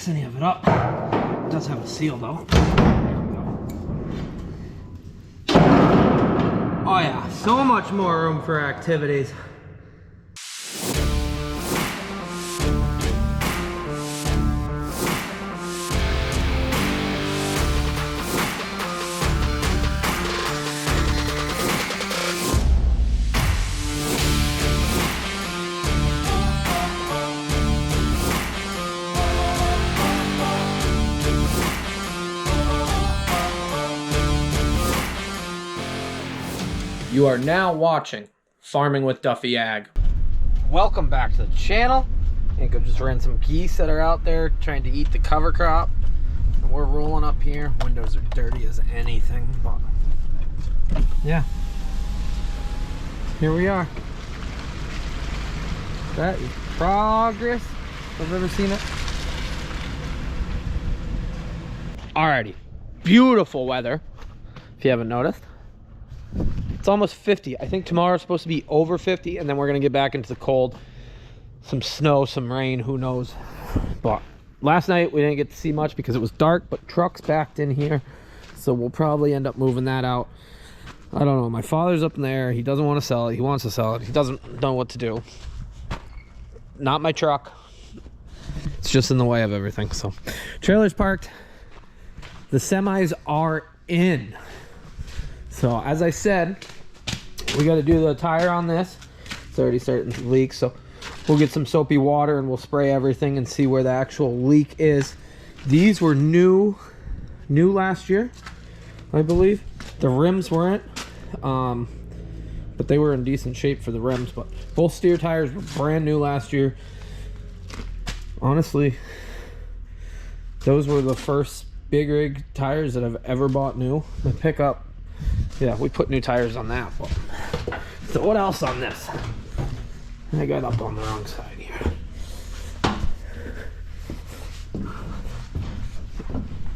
mess any of it up. It does have a seal though. There we go. Oh yeah, so much more room for activities. You are now watching Farming with Duffy Ag. Welcome back to the channel. I think I just ran some geese that are out there trying to eat the cover crop. And we're rolling up here. Windows are dirty as anything, but yeah. Here we are. That is progress if I've ever seen it. Alrighty. Beautiful weather, if you haven't noticed. It's almost 50. I think tomorrow's supposed to be over 50, and then we're gonna get back into the cold. Some snow, some rain, who knows. But last night we didn't get to see much because it was dark, but trucks backed in here, so we'll probably end up moving that out. I don't know. My father's up in there. He doesn't want to sell it. He wants to sell it. He doesn't know what to do. Not my truck. It's just in the way of everything. So trailer's parked. The semis are in. So as I said, we got to do the tire on this. It's already starting to leak, so we'll get some soapy water and we'll spray everything and see where the actual leak is. These were new last year, I believe. The rims weren't, but they were in decent shape for the rims. But both steer tires were brand new last year. Honestly, those were the first big rig tires that I've ever bought new. The pickup, yeah, we put new tires on that. But, so what else on this? I got up on the wrong side here.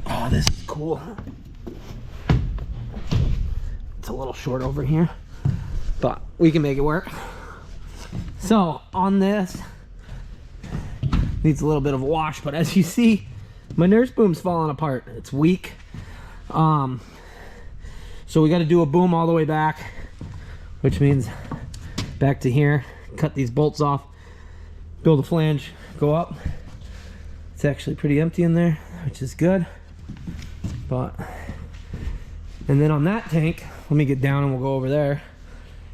Oh, this is cool. It's a little short over here, but we can make it work. So on this, needs a little bit of a wash, but as you see, my nurse boom's falling apart. It's weak. So we got to do a boom all the way back, which means back to here, cut these bolts off, build a flange, go up. It's actually pretty empty in there, which is good. But, and then on that tank, let me get down and we'll go over there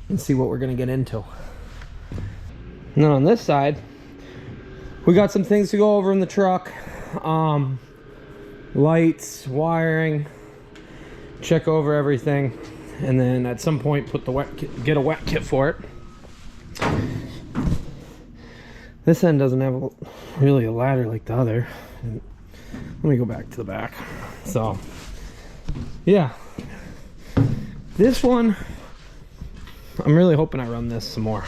and see what we're gonna get into. And then on this side, we got some things to go over in the truck. Lights, wiring, check over everything, and then at some point put the wet kit, get a wet kit for it. This end doesn't have really a ladder like the other. And let me go back to the back. So yeah, this one, I'm really hoping I run this some more.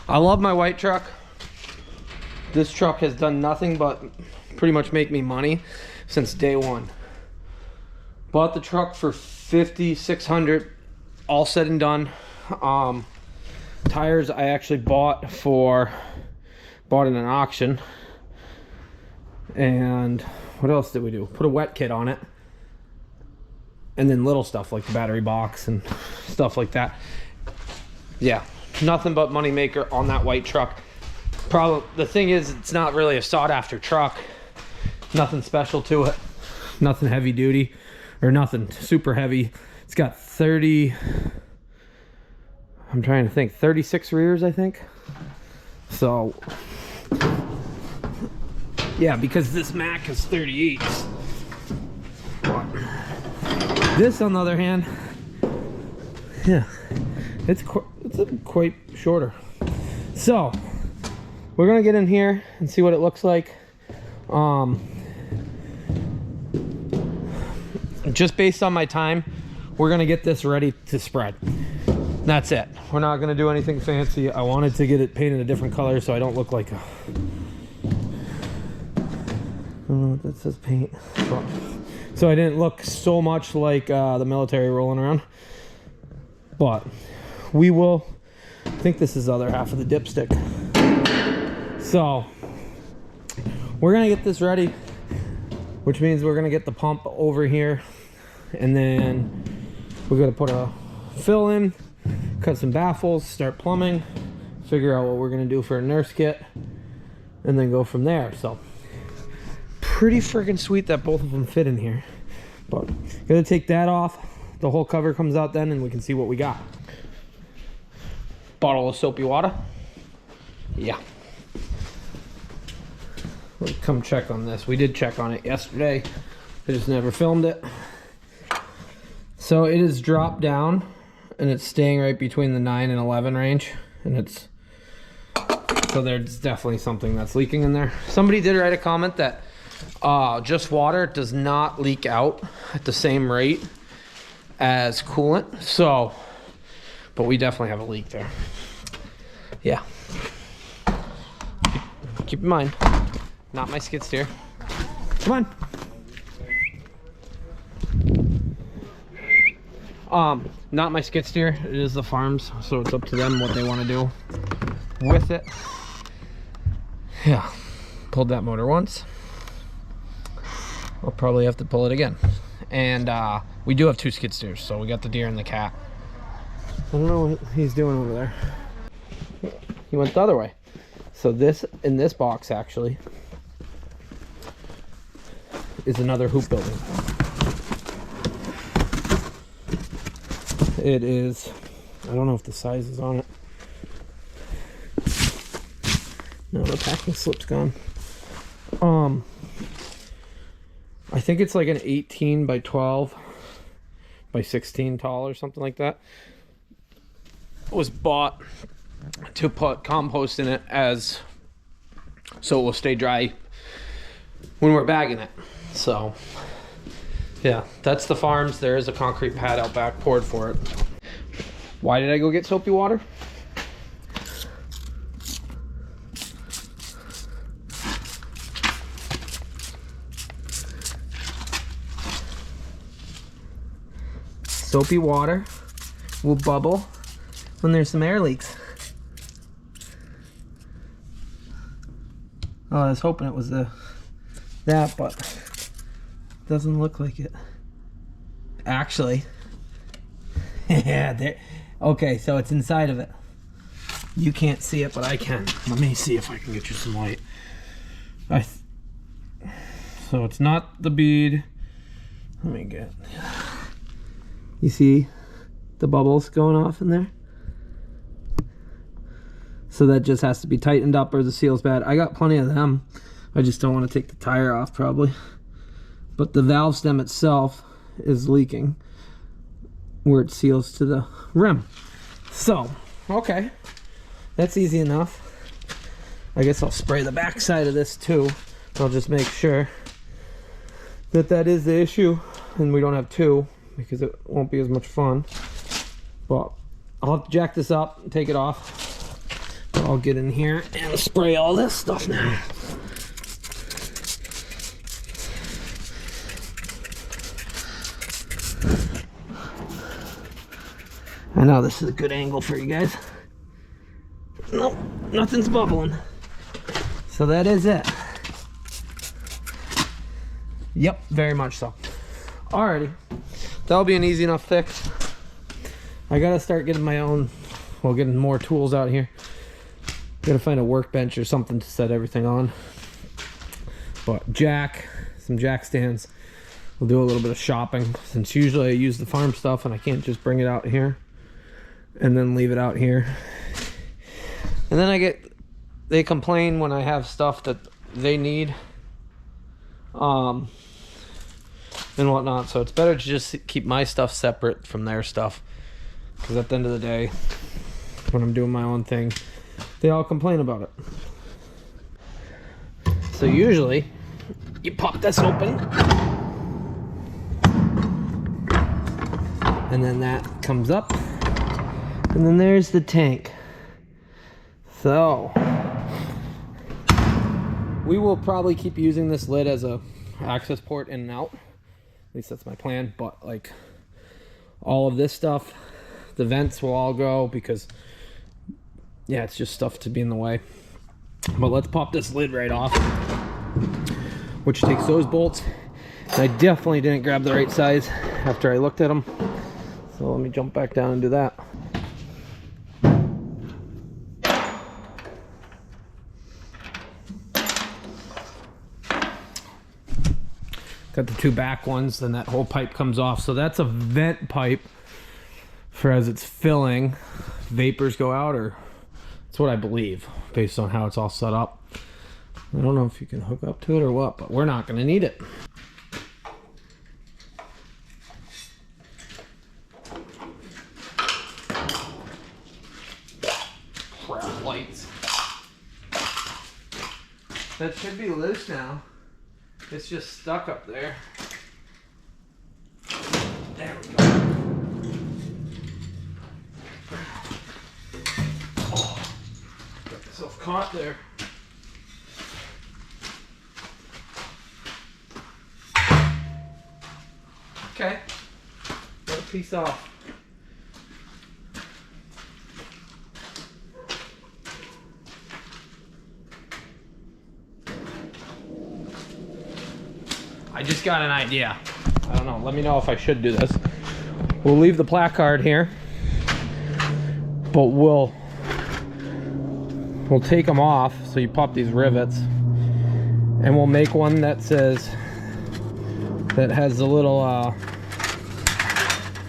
I love my white truck. This truck has done nothing but pretty much make me money since day one. Bought the truck for $5,600, all said and done. Tires I actually bought in an auction. And what else did we do? Put a wet kit on it. And then little stuff like the battery box and stuff like that. Yeah, nothing but money maker on that white truck. Problem, the thing is, it's not really a sought after truck. Nothing special to it. Nothing heavy duty. Or nothing super heavy. It's got 30, I'm trying to think, 36 rears, I think. So, yeah, because this Mac is 38. This, on the other hand, yeah, it's quite shorter. So, we're gonna get in here and see what it looks like. Just based on my time, we're gonna get this ready to spread. That's it. We're not gonna do anything fancy. I wanted to get it painted a different color so I don't look like a, I don't know what that says, paint. So I didn't look so much like the military rolling around. But we will, I think this is the other half of the dipstick. So we're gonna get this ready. which means we're gonna get the pump over here, and then we're gonna put a fill in, cut some baffles, start plumbing, figure out what we're gonna do for a nurse kit, and then go from there. So pretty freaking sweet that both of them fit in here. But gonna take that off, the whole cover comes out then, and we can see what we got. Bottle of soapy water. Yeah, let's come check on this. We did check on it yesterday, I just never filmed it. So it is dropped down and it's staying right between the 9 and 11 range, and it's, so there's definitely something that's leaking in there. Somebody did write a comment that just water does not leak out at the same rate as coolant. So, but we definitely have a leak there. Yeah. Keep in mind, not my skid steer. Come on. Not my skid steer. It is the farm's, so it's up to them what they want to do with it. Yeah. Pulled that motor once. I'll probably have to pull it again. And we do have 2 skid steers, so we got the deer and the cat. I don't know what he's doing over there. He went the other way. So this, in this box actually, is another hoop building. It is, I don't know if the size is on it. No, the packing slip's gone. I think it's like an 18 by 12 by 16 tall or something like that. It was bought to put compost in it, as so it will stay dry when we're bagging it. So yeah, that's the farm's. There is a concrete pad out back poured for it. Why did I go get soapy water? Soapy water will bubble when there's some air leaks. Oh, I was hoping it was that, but it doesn't look like it. Actually, yeah, there. Okay, so it's inside of it. You can't see it, but I can. Let me see if I can get you some light. So it's not the bead. Let me get. You see the bubbles going off in there? So that just has to be tightened up, or the seal's bad. I got plenty of them. I just don't want to take the tire off probably. But the valve stem itself is leaking where it seals to the rim. So, okay. That's easy enough. I guess I'll spray the back side of this too. I'll just make sure that that is the issue and we don't have 2, because it won't be as much fun. But I'll have to jack this up and take it off. I'll get in here and spray all this stuff now. I know this is a good angle for you guys. Nope, nothing's bubbling. So that is it. Yep, very much so. Alrighty, that'll be an easy enough fix. I gotta start getting my own, well, getting more tools out here. Gotta find a workbench or something to set everything on. But some jack stands. We'll do a little bit of shopping, since usually I use the farm stuff and I can't just bring it out here and then leave it out here. And then they complain when I have stuff that they need and whatnot. So it's better to just keep my stuff separate from their stuff, because at the end of the day, when I'm doing my own thing, they all complain about it. So usually you pop this open and then that comes up, and then there's the tank. So we will probably keep using this lid as a access port in and out. At least that's my plan. But like all of this stuff, the vents will all go, because yeah, it's just stuff to be in the way. But let's pop this lid right off, which takes those bolts I definitely didn't grab the right size after I looked at them. So let me jump back down and do that. Got the two back ones, then that whole pipe comes off. So that's a vent pipe for as it's filling, vapors go out, or that's what I believe based on how it's all set up. I don't know if you can hook up to it or what, but we're not gonna need it. Crap lights. That should be loose now. It's just stuck up there. There we go. Oh, got myself caught there. Okay. Got a piece off. I just got an idea. I don't know. Let me know if I should do this. We'll leave the placard here, but we'll take them off. So you pop these rivets, and we'll make one that says, that has the little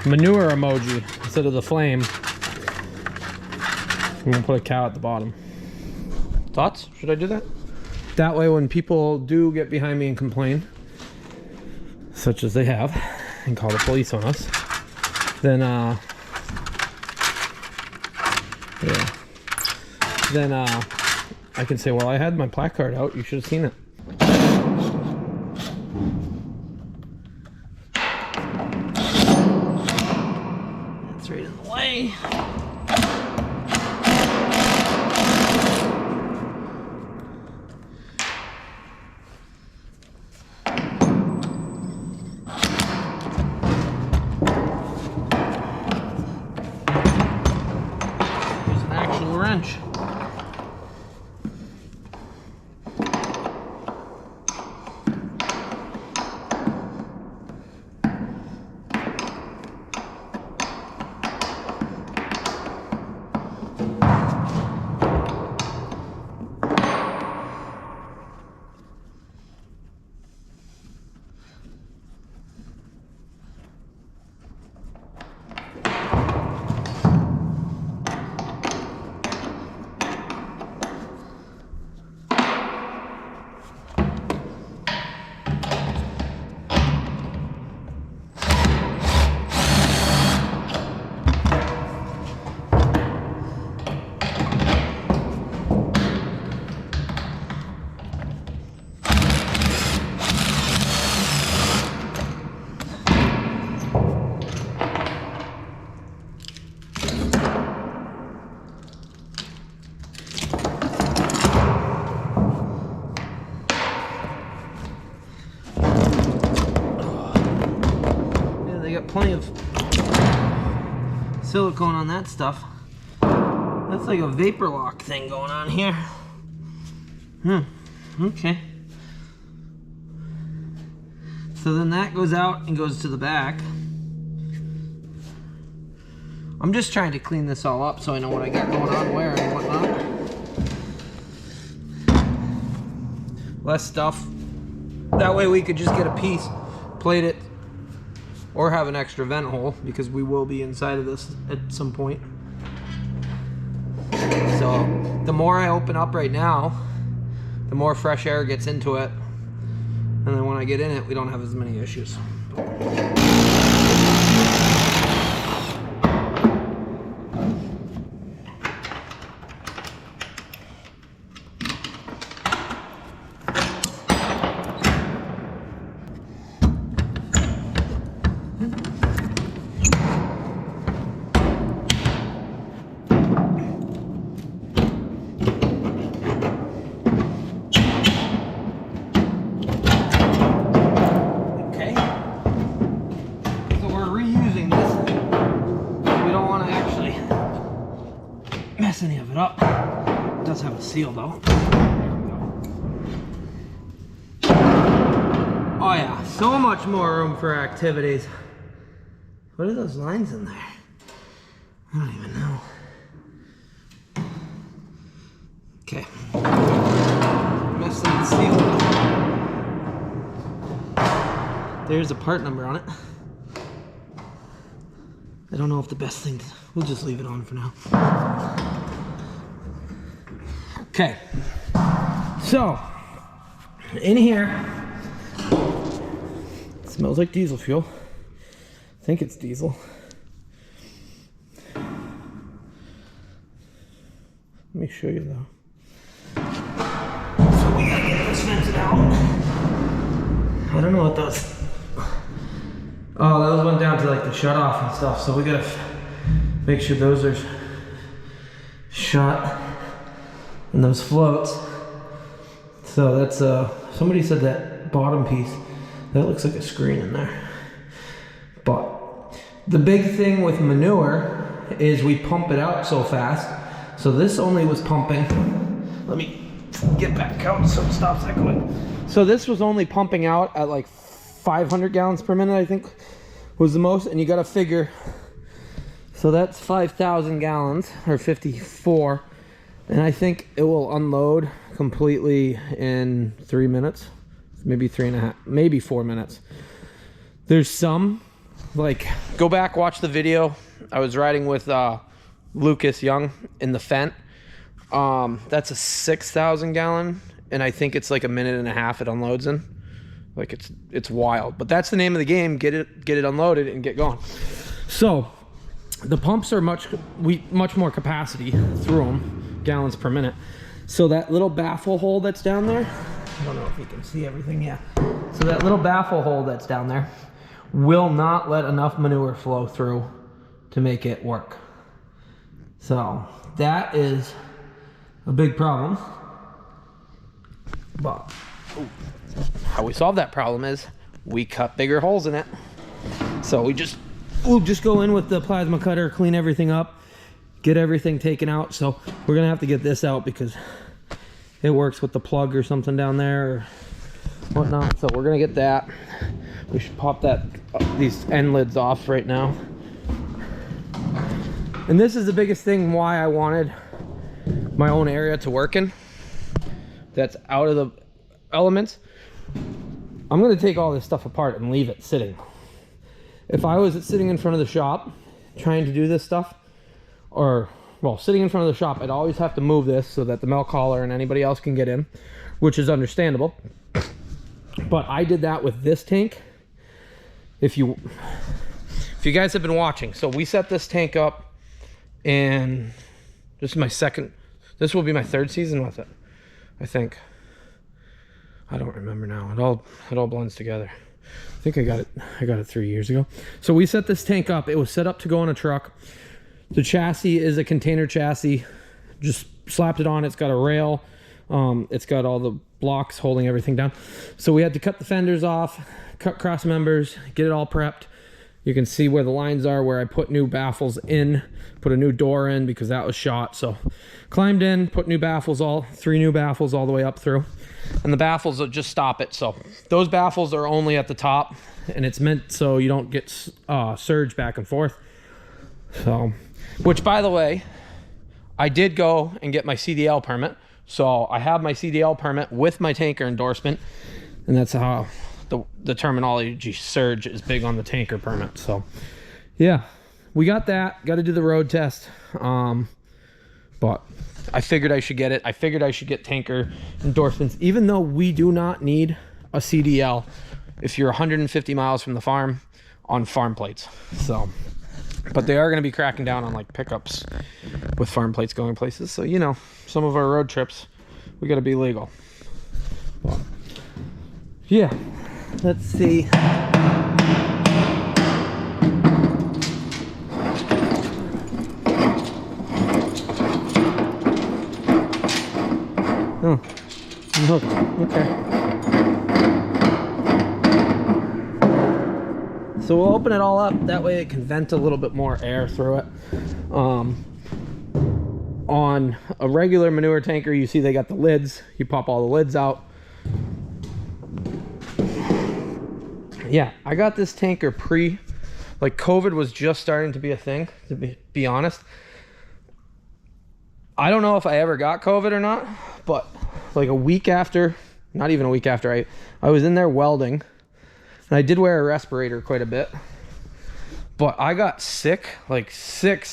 manure emoji instead of the flame. And we'll put a cow at the bottom. Thoughts? Should I do that? That way when people do get behind me and complain, such as they have, and call the police on us, then I can say, well, I had my placard out, you should have seen it. That's right in the way. Wrench. Plenty of silicone on that stuff. That's like a vapor lock thing going on here. Okay. So then that goes out and goes to the back. I'm just trying to clean this all up so I know what I got going on where and whatnot. Less stuff. That way we could just get a piece, plate it, or have an extra vent hole, because we will be inside of this at some point. So the more I open up right now, the more fresh air gets into it, and then when I get in it, we don't have as many issues. Any of it up. It does have a seal though. Oh yeah, So much more room for activities. What are those lines in there? I don't even know. Okay. Messing with steel. There's a part number on it. I don't know if the best thing to, we'll just leave it on for now. Okay. So, in here, it smells like diesel fuel. I think it's diesel. Let me show you though. So we gotta get this vented out. I don't know what those. Oh, those went down to like the shut off and stuff. So we gotta make sure those are shut and those floats. So that's somebody said that bottom piece, that looks like a screen in there. But the big thing with Manure is we pump it out so fast. So this only was pumping, let me get back out so it stops echoing. So this was only pumping out at like 500 gallons per minute, I think was the most. And you gotta figure, so that's 5,000 gallons or 54. And I think it will unload completely in 3 minutes, maybe 3.5, maybe 4 minutes. There's some, like, go back, watch the video. I was riding with Lucas Young in the Fent. That's a 6,000 gallon, and I think it's like 1.5 minutes it unloads in. Like it's wild, but that's the name of the game. Get it unloaded and get going. So the pumps are much more capacity through them, gallons per minute. So that little baffle hole that's down there, I don't know if you can see everything. Yeah. So that little baffle hole that's down there will not let enough manure flow through to make it work. So that is a big problem. But how we solve that problem is we cut bigger holes in it. So we'll just go in with the plasma cutter, clean everything up, get everything taken out. So we're gonna have to get this out because it works with the plug or something down there or whatnot. So we're gonna get that. We should pop these end lids off right now. And this is the biggest thing why I wanted my own area to work in. That's out of the elements. I'm gonna take all this stuff apart and leave it sitting. If I was sitting in front of the shop trying to do this stuff, or well, sitting in front of the shop, I'd always have to move this so that the milk hauler and anybody else can get in, which is understandable. But I did that with this tank. If you guys have been watching, so we set this tank up, and this will be my 3rd season with it, I think. I don't remember now. It all blends together. I think I got it 3 years ago. So we set this tank up. It was set up to go on a truck. The chassis is a container chassis. Just slapped it on. It's got a rail. It's got all the blocks holding everything down. So we had to cut the fenders off, cut cross members, get it all prepped. You can see where the lines are, where I put new baffles in, put a new door in because that was shot. So climbed in, put new baffles, 3 new baffles all the way up through. And the baffles will just stop it. So those baffles are only at the top, and it's meant so you don't get surge back and forth. So, which by the way, I did go and get my CDL permit. So I have my CDL permit with my tanker endorsement, and that's how the terminology surge is big on the tanker permit. So yeah, we got that. Got to do the road test. But I figured I should get it. I figured I should get tanker endorsements, even though we do not need a CDL if you're 150 miles from the farm on farm plates. So, but they are going to be cracking down on like pickups with farm plates going places. So, you know, some of our road trips, we got to be legal. But, yeah, let's see. Oh, okay. So we'll open it all up. That way it can vent a little bit more air through it. On a regular manure tanker, you see they got the lids. You pop all the lids out. yeah, I got this tanker like COVID was just starting to be a thing, to be honest. I don't know if I ever got COVID or not, but like a week after, not even a week after, I was in there welding, and I did wear a respirator quite a bit, but I got sick, like sick.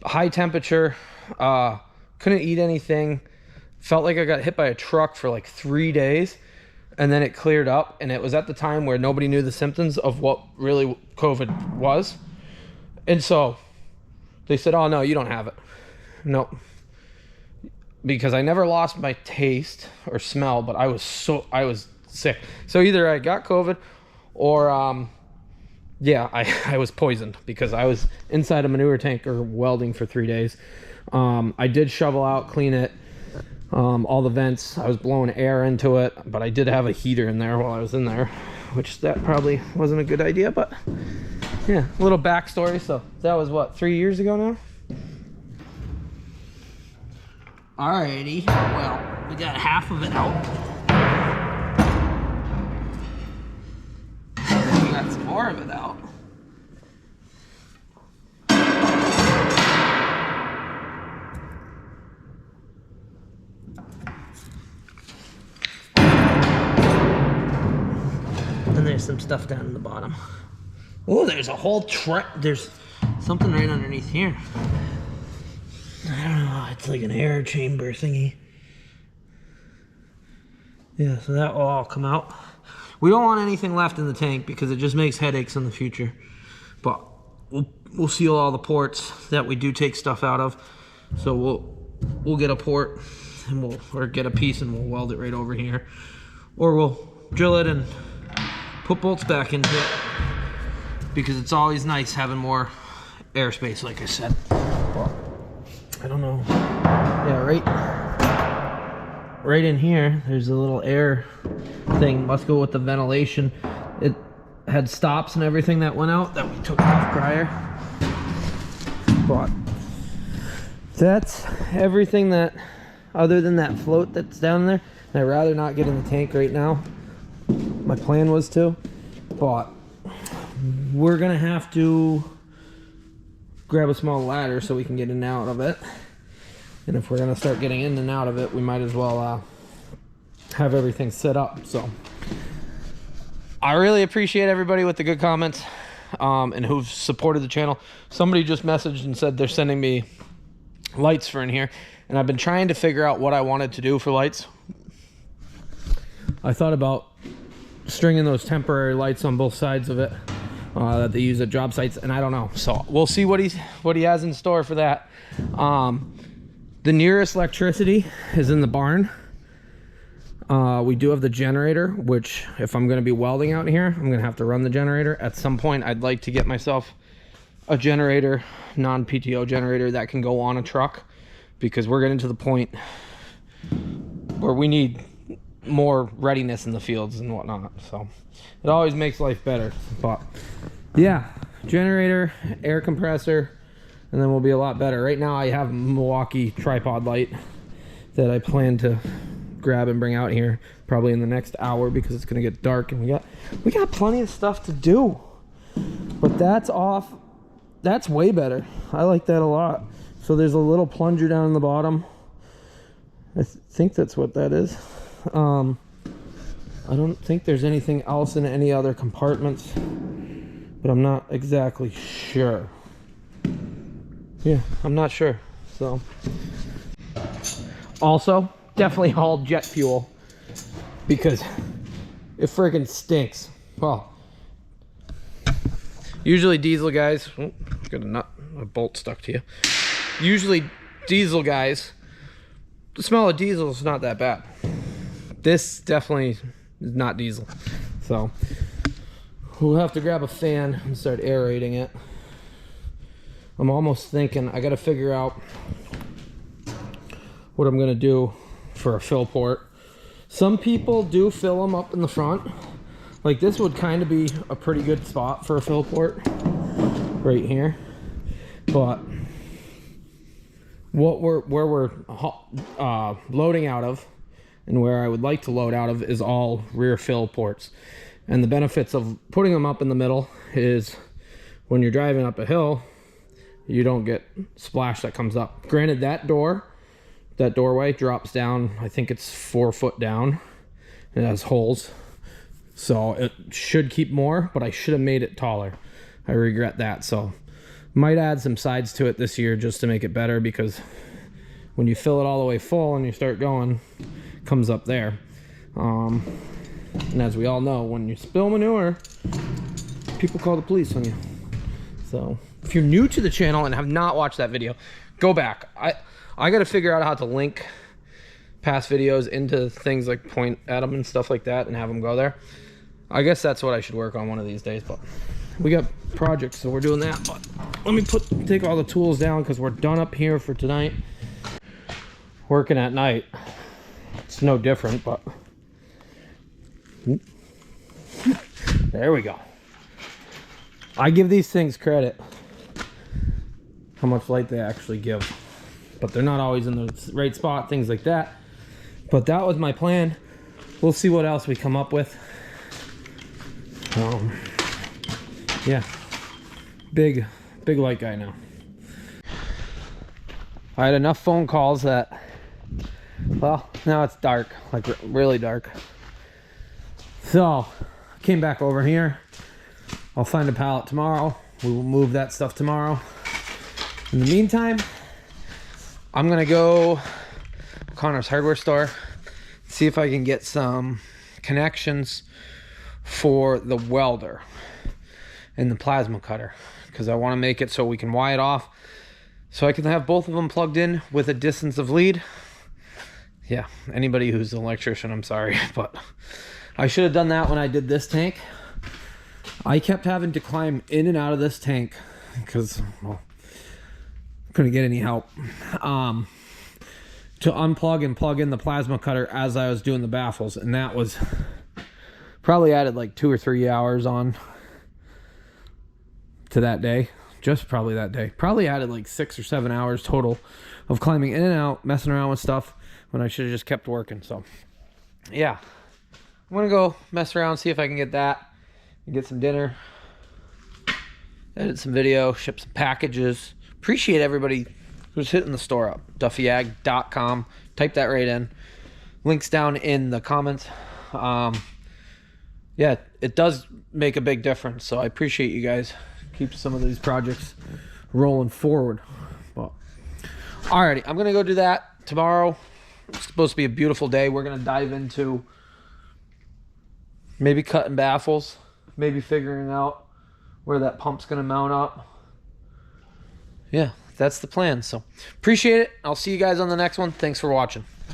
High temperature, couldn't eat anything, felt like I got hit by a truck for like 3 days, and then it cleared up. And it was at the time where nobody knew the symptoms of what really COVID was. And so they said, oh no, you don't have it. Nope. Because I never lost my taste or smell, but I was sick. So either I got COVID or yeah, I was poisoned because I was inside a manure tanker welding for 3 days. I did shovel out, clean it, all the vents. I was blowing air into it, but I did have a heater in there while I was in there, which that probably wasn't a good idea, but yeah, a little backstory. So that was what, 3 years ago now? Alrighty, well, we got half of it out. We got some more of it out. And there's some stuff down in the bottom. Oh, there's a whole there's something right underneath here. I don't know, it's like an air chamber thingy. Yeah, so that will all come out. We don't want anything left in the tank because it just makes headaches in the future. But we'll seal all the ports that we do take stuff out of. So we'll get a port and or get a piece and we'll weld it right over here. Or we'll drill it and put bolts back into it, because it's always nice having more airspace, like I said. Well, I don't know. Yeah, right in here, there's a little air thing. Must go with the ventilation. It had stops and everything that went out that we took off prior. But that's everything that, other than that float that's down there. And I'd rather not get in the tank right now. My plan was to, but we're gonna have to grab a small ladder so we can get in and out of it. And if we're gonna start getting in and out of it, we might as well have everything set up. So I really appreciate everybody with the good comments and who've supported the channel. Somebody just messaged and said they're sending me lights for in here, and I've been trying to figure out what I wanted to do for lights. I thought about stringing those temporary lights on both sides of it that they use at job sites, and I don't know. So we'll see what he has in store for that. The nearest electricity is in the barn. We do have the generator, which if I'm going to be welding out here, I'm going to have to run the generator. At some point, I'd like to get myself a generator, non-PTO generator that can go on a truck, because we're getting to the point where we need more readiness in the fields and whatnot. So it always makes life better. But yeah, generator, air compressor, and then we'll be a lot better. Right now I have a Milwaukee tripod light that I plan to grab and bring out here probably in the next hour, because it's gonna get dark and we got plenty of stuff to do. But that's off. That's way better. I like that a lot. So there's a little plunger down in the bottom. I think that's what that is. I don't think there's anything else in any other compartments, but I'm not exactly sure. Yeah, I'm not sure. So also definitely hauled jet fuel because it freaking stinks. Well, usually diesel guys, oh, got a bolt stuck to you. Usually diesel guys, the smell of diesel is not that bad. This definitely is not diesel. So we'll have to grab a fan and start aerating it. I'm almost thinking I got to figure out what I'm going to do for a fill port. Some people do fill them up in the front. Like this would kind of be a pretty good spot for a fill port right here. But where we're loading out of, and where I would like to load out of, is all rear fill ports. And the benefits of putting them up in the middle is when you're driving up a hill, you don't get splash that comes up. Granted, that doorway drops down, I think it's 4 foot down. It has holes, so it should keep more, but I should have made it taller. I regret that, so might add some sides to it this year just to make it better, because when you fill it all the way full and you start going, it comes up there. And as we all know, when you spill manure, people call the police on you. So if you're new to the channel and have not watched that video, go back. I got to figure out how to link past videos into things, like point at them and stuff like that, and have them go there. I guess that's what I should work on one of these days, but we got projects, so we're doing that. But let me take all the tools down, because we're done up here for tonight. Working at night, it's no different, but there we go. I give these things credit, how much light they actually give, but they're not always in the right spot, things like that. But that was my plan. We'll see what else we come up with. Yeah, big light guy now. I had enough phone calls that, well, now it's dark, like really dark. So came back over here. I'll find a pallet tomorrow. We will move that stuff tomorrow. In the meantime, I'm gonna go Connor's hardware store, see if I can get some connections for the welder and the plasma cutter, because I want to make it so we can wire it off, so I can have both of them plugged in with a distance of lead. Yeah, anybody who's an electrician, I'm sorry, but I should have done that when I did this tank. I kept having to climb in and out of this tank because, well, couldn't get any help to unplug and plug in the plasma cutter as I was doing the baffles, and that was probably added like 2 or 3 hours on to that day. Just probably that day. Probably added like 6 or 7 hours total of climbing in and out, messing around with stuff, when I should have just kept working. So yeah, I'm gonna go mess around, see if I can get that and get some dinner, edit some video, ship some packages. Appreciate everybody who's hitting the store up. duffyag.com. Type that right in. Links down in the comments. Yeah, it does make a big difference, so I appreciate you guys. Keep some of these projects rolling forward. But alrighty, I'm gonna go do that tomorrow. It's supposed to be a beautiful day. We're gonna dive into maybe cutting baffles, maybe figuring out where that pump's gonna mount up. Yeah, that's the plan. So appreciate it. I'll see you guys on the next one. Thanks for watching.